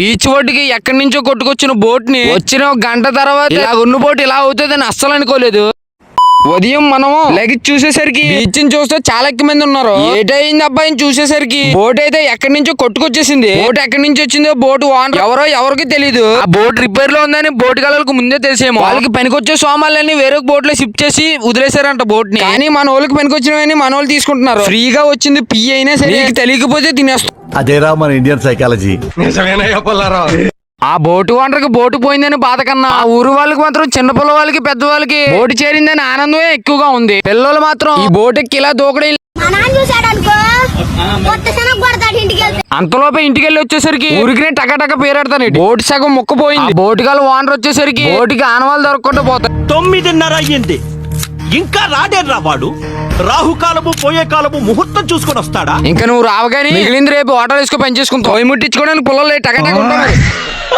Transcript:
Beach ఒడ్డుకి ఎక్కడి నుంచో కొట్టుకొచ్చిన బోట్ ని వచ్చిన ఒక గంట తర్వాత ఇలా ఉన్న బోట్ ఇలా అవుతుందని అస్సలు అనుకోలేదు. ఉదయం మనం లెగిసి చూసేసరికి బీచ్ ని చూస్తే చాలా ఎక్కువ మంది ఉన్నారు. ఏటైంది అబ్బాయిని చూసేసరికి బోట్ అయితే ఎక్కడి నుంచో కొట్టుకొచ్చేసింది. బోట్ ఎక్కడి నుంచి వచ్చిందో బోట్ ఓనర్ ఎవరో ఎవరికి తెలియదు. ఆ బోట్ రిపేర్ లో ఉందని బోట్ గాళ్ళకి ముందే తెలిసేమో. వాళ్ళకి పనికొచ్చే సోమాలన్నీ వేరే బోట్ లో షిఫ్ట్ చేసి వదిలేశారంట బోట్ ని. కానీ మన వాళ్ళకి పనికొచ్చినవని మన వాళ్ళు తీసుకుంటున్నారు. ఫ్రీగా వచ్చింది పి అయినా సరే తెలియకపోతే తినేస్తాం. అదేరా మన ఇండియన్ సైకాలజీ. ఆ బోటు ఓనర్కి బోటు పోయిందని బాధ కన్నా ఆ ఊరు వాళ్ళకి మాత్రం చిన్నపిల్ల వాళ్ళకి పెద్ద వాళ్ళకి బోటు చేరిందని ఆనందమే ఎక్కువగా ఉంది. పిల్లలు మాత్రం ఈ బోటు ఎక్కి ఇలా దూకడం అంతలోపే ఇంటికి వెళ్ళి వచ్చేసరికి ఊరికి టక పేరెడతాను. బోటు సగం ముక్కపోయింది. బోటు గల ఓనర్ వచ్చేసరికి బోటుకి ఆనవాళ్ళు దొరకకుండా పోతాయి. 9:30 అయ్యింది, ఇంకా రాడేర్రా వాడు. రాహుకాలము పోయే కాలము ముహూర్తం చూసుకొని వస్తాడా? ఇంకా నువ్వు రావగానే మిగిలింది రేపు ఆటో వేసుకో పని చేసుకుంటావు. ముట్టించుకోవడానికి పుల్లలు టక ఉంటాయి.